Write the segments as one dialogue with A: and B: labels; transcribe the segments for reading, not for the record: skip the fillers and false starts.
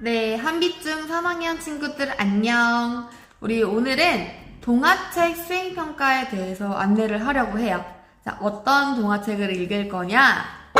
A: 네, 한비쯤 3학년 친구들 안녕. 우리 오늘은 동화책 수행평가에 대해서 안내를 하려고 해요. 자, 어떤 동화책을 읽을 거냐?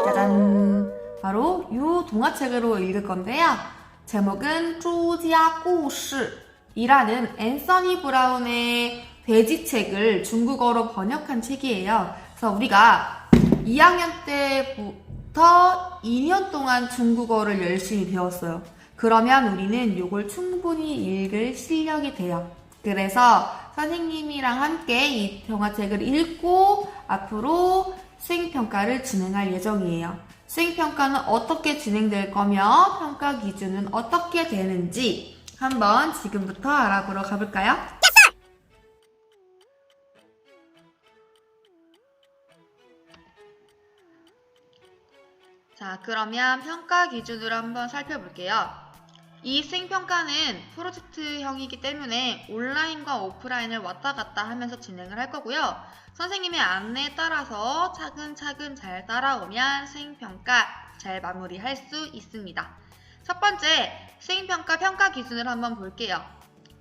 A: 짜잔! 바로 이 동화책으로 읽을 건데요. 제목은 朱家故事이라는 앤서니 브라운의 돼지책을 중국어로 번역한 책이에요. 그래서 우리가 2학년 때부터 2년 동안 중국어를 열심히 배웠어요. 그러면 우리는 이걸 충분히 읽을 실력이 돼요. 그래서 선생님이랑 함께 이 동화책을 읽고 앞으로 수행평가를 진행할 예정이에요. 수행평가는 어떻게 진행될 거며 평가 기준은 어떻게 되는지 한번 지금부터 알아보러 가볼까요? 자, 그러면 평가 기준으로 한번 살펴볼게요. 이 수행평가는 프로젝트형이기 때문에 온라인과 오프라인을 왔다 갔다 하면서 진행을 할 거고요. 선생님의 안내에 따라서 차근차근 잘 따라오면 수행평가 잘 마무리할 수 있습니다. 첫 번째, 수행평가 평가 기준을 한번 볼게요.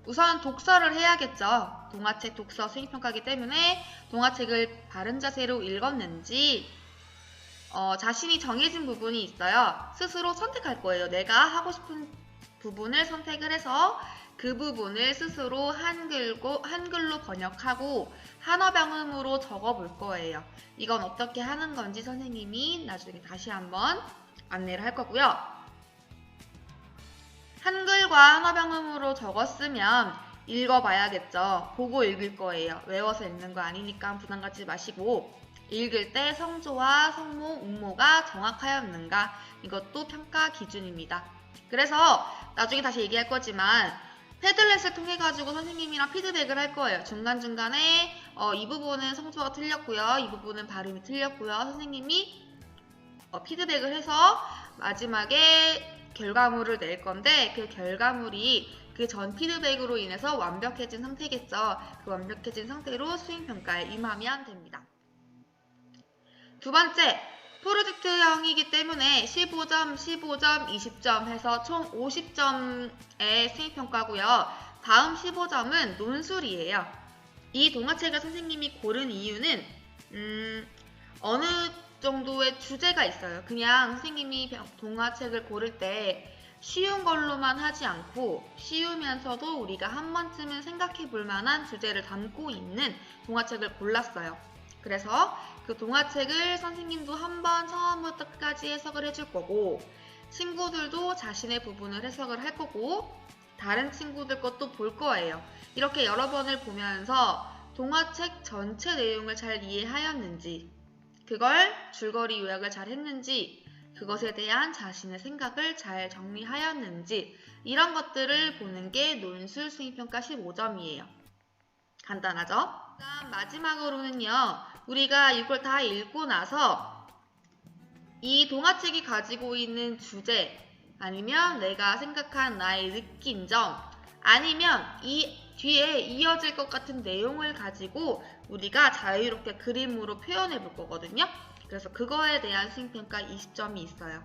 A: 우선 독서를 해야겠죠. 동화책 독서 수행평가이기 때문에 동화책을 바른 자세로 읽었는지 자신이 정해진 부분이 있어요. 스스로 선택할 거예요. 내가 하고 싶은 부분을 선택을 해서 그 부분을 스스로 한글로 번역하고 한어병음으로 적어볼 거예요. 이건 어떻게 하는 건지 선생님이 나중에 다시 한번 안내를 할 거고요. 한글과 한어병음으로 적었으면 읽어봐야겠죠. 보고 읽을 거예요. 외워서 읽는 거 아니니까 부담 갖지 마시고 읽을 때 성조와 성모, 음모가 정확하였는가 이것도 평가 기준입니다. 그래서 나중에 다시 얘기할 거지만 패들렛을 통해 가지고 선생님이랑 피드백을 할 거예요. 중간중간에 이 부분은 성조가 틀렸고요. 이 부분은 발음이 틀렸고요. 선생님이 피드백을 해서 마지막에 결과물을 낼 건데 그 결과물이 그 전 피드백으로 인해서 완벽해진 상태겠죠. 그 완벽해진 상태로 수행평가에 임하면 됩니다. 두 번째, 프로젝트형이기 때문에 15점, 15점, 20점 해서 총 50점의 수행평가고요. 다음 15점은 논술이에요. 이 동화책을 선생님이 고른 이유는 어느 정도의 주제가 있어요. 그냥 선생님이 동화책을 고를 때 쉬운 걸로만 하지 않고 쉬우면서도 우리가 한 번쯤은 생각해 볼 만한 주제를 담고 있는 동화책을 골랐어요. 그래서 그 동화책을 선생님도 한번 처음부터 끝까지 해석을 해줄 거고 친구들도 자신의 부분을 해석을 할 거고 다른 친구들 것도 볼 거예요. 이렇게 여러 번을 보면서 동화책 전체 내용을 잘 이해하였는지 그걸 줄거리 요약을 잘 했는지 그것에 대한 자신의 생각을 잘 정리하였는지 이런 것들을 보는 게 논술 수행평가 15점이에요. 간단하죠? 마지막으로는요. 우리가 이걸 다 읽고 나서 이 동화책이 가지고 있는 주제 아니면 내가 생각한 나의 느낀 점 아니면 이 뒤에 이어질 것 같은 내용을 가지고 우리가 자유롭게 그림으로 표현해 볼 거거든요. 그래서 그거에 대한 수행평가 20점이 있어요.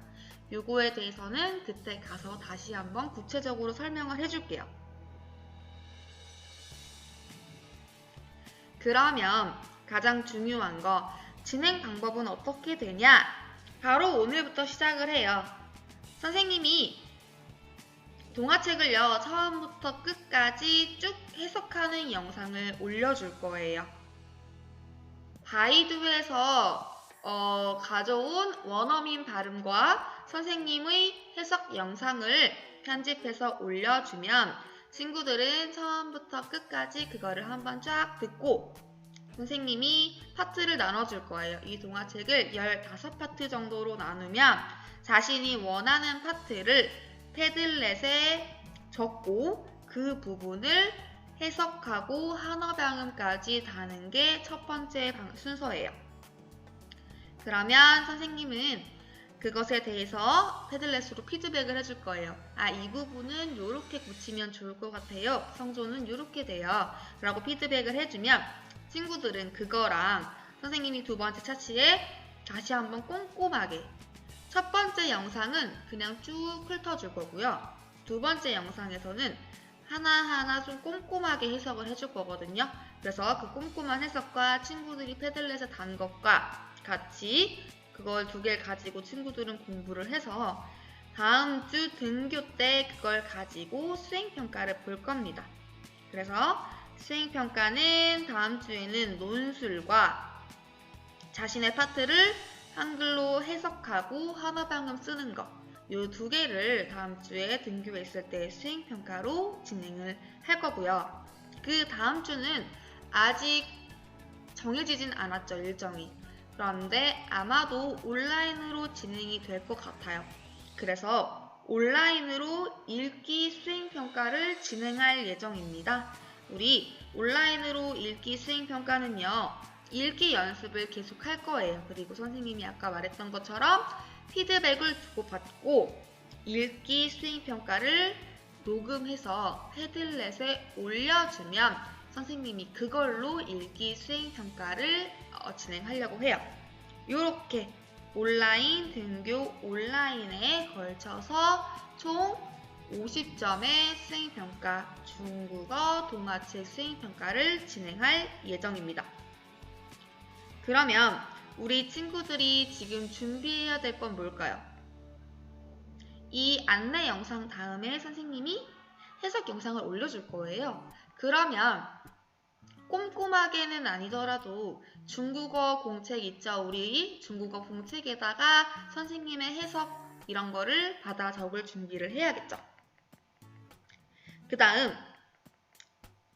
A: 요거에 대해서는 그때 가서 다시 한번 구체적으로 설명을 해줄게요. 그러면 가장 중요한 거 진행 방법은 어떻게 되냐? 바로 오늘부터 시작을 해요. 선생님이 동화책을요 처음부터 끝까지 쭉 해석하는 영상을 올려줄 거예요. 바이두에서 가져온 원어민 발음과 선생님의 해석 영상을 편집해서 올려주면 친구들은 처음부터 끝까지 그거를 한번 쫙 듣고 선생님이 파트를 나눠줄 거예요. 이 동화책을 15파트 정도로 나누면 자신이 원하는 파트를 패들렛에 적고 그 부분을 해석하고 한어병음까지 다는 게 첫 번째 순서예요. 그러면 선생님은 그것에 대해서 패들렛으로 피드백을 해줄 거예요. 이 부분은 이렇게 고치면 좋을 것 같아요. 성조는 이렇게 돼요. 라고 피드백을 해주면 친구들은 그거랑 선생님이 두 번째 차트에 다시 한번 꼼꼼하게 첫 번째 영상은 그냥 쭉 훑어줄 거고요. 두 번째 영상에서는 하나하나 좀 꼼꼼하게 해석을 해줄 거거든요. 그래서 그 꼼꼼한 해석과 친구들이 패들렛에 단 것과 같이 그걸 두 개를 가지고 친구들은 공부를 해서 다음 주 등교 때 그걸 가지고 수행평가를 볼 겁니다. 그래서 수행평가는 다음 주에는 논술과 자신의 파트를 한글로 해석하고 한어방음 쓰는 거, 요 두 개를 다음 주에 등교에 있을 때 수행평가로 진행을 할 거고요. 그 다음 주는 아직 정해지진 않았죠, 일정이. 그런데 아마도 온라인으로 진행이 될 것 같아요. 그래서 온라인으로 읽기 수행평가를 진행할 예정입니다. 우리 온라인으로 읽기 수행평가는요, 읽기 연습을 계속 할 거예요. 그리고 선생님이 아까 말했던 것처럼 피드백을 주고받고 읽기 수행평가를 녹음해서 패들렛에 올려주면 선생님이 그걸로 읽기 수행평가를 진행하려고 해요. 이렇게 온라인, 등교, 온라인에 걸쳐서 총 50점의 수행평가, 중국어, 동화책 수행평가를 진행할 예정입니다. 그러면 우리 친구들이 지금 준비해야 될 건 뭘까요? 이 안내 영상 다음에 선생님이 해석 영상을 올려줄 거예요. 그러면 꼼꼼하게는 아니더라도 중국어 공책 있죠? 우리 중국어 공책에다가 선생님의 해석 이런 거를 받아 적을 준비를 해야겠죠. 그 다음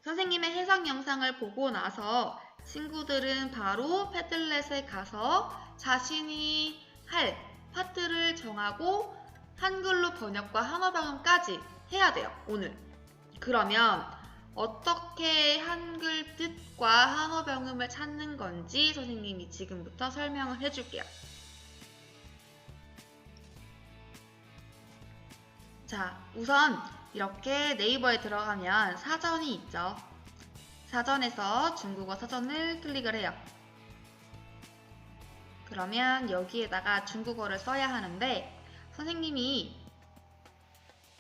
A: 선생님의 해석 영상을 보고 나서 친구들은 바로 패들렛에 가서 자신이 할 파트를 정하고 한글로 번역과 한어방음까지 해야 돼요, 오늘. 그러면 어떻게 한글 뜻과 한어방음을 찾는 건지 선생님이 지금부터 설명을 해줄게요. 자, 우선 이렇게 네이버에 들어가면 사전이 있죠. 사전에서 중국어 사전을 클릭을 해요. 그러면 여기에다가 중국어를 써야 하는데 선생님이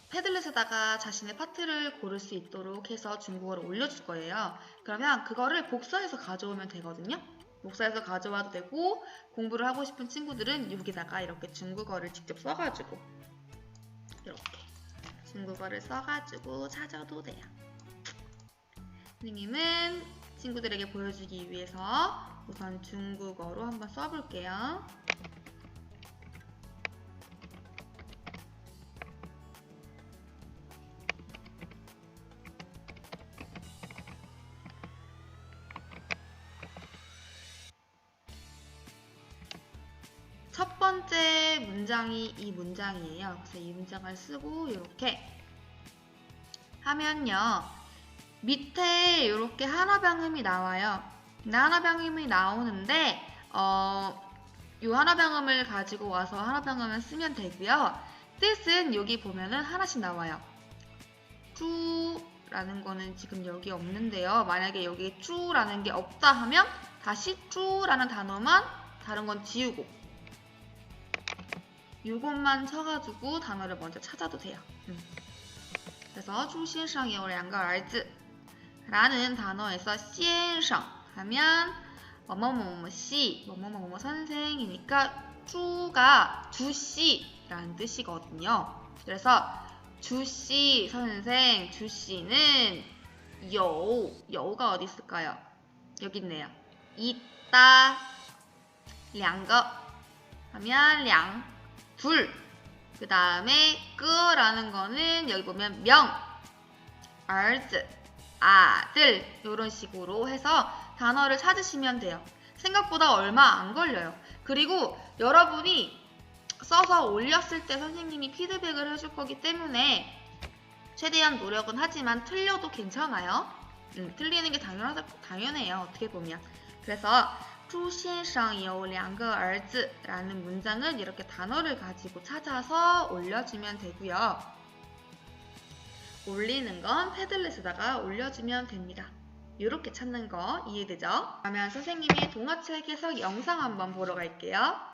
A: 패들렛에다가 자신의 파트를 고를 수 있도록 해서 중국어를 올려줄 거예요. 그러면 그거를 복사해서 가져오면 되거든요. 복사해서 가져와도 되고 공부를 하고 싶은 친구들은 여기다가 이렇게 중국어를 직접 써가지고 이렇게 중국어를 써가지고 찾아도 돼요. 선생님은 친구들에게 보여주기 위해서 우선 중국어로 한번 써볼게요. 첫 번째 문장이 이 문장이에요. 그래서 이 문장을 쓰고 이렇게 하면요. 밑에 이렇게 한어방음이 나와요. 한어방음이 나오는데 이 한어방음을 가지고 와서 한어방음을 쓰면 되고요. 뜻은 여기 보면은 하나씩 나와요. 쭈라는 거는 지금 여기 없는데요. 만약에 여기 쭈라는 게 없다 하면 다시 쭈라는 단어만 다른 건 지우고 이것만 쳐가지고 단어를 먼저 찾아도 돼요. 그래서 주先生有两个儿子라는 단어에서 先生 하면 뭐뭐뭐뭐씨, 뭐뭐뭐뭐 선생이니까 주가 주씨라는 뜻이거든요. 그래서 주씨 선생, 주씨는 여우가 어디 있을까요? 여기 있네요. 있다, 两个 하면 两, 둘. 그 다음에 끄라는 거는 여기 보면 명, 儿子, 아들 이런 식으로 해서 단어를 찾으시면 돼요. 생각보다 얼마 안 걸려요. 그리고 여러분이 써서 올렸을 때 선생님이 피드백을 해줄 거기 때문에 최대한 노력은 하지만 틀려도 괜찮아요. 틀리는 게 당연해요. 어떻게 보면. 그래서 朱先生有两个儿子라는 문장은 이렇게 단어를 가지고 찾아서 올려주면 되고요. 올리는 건 패들렛에다가 올려주면 됩니다. 이렇게 찾는 거 이해되죠? 그러면 선생님이 동화책 해석 영상 한번 보러 갈게요.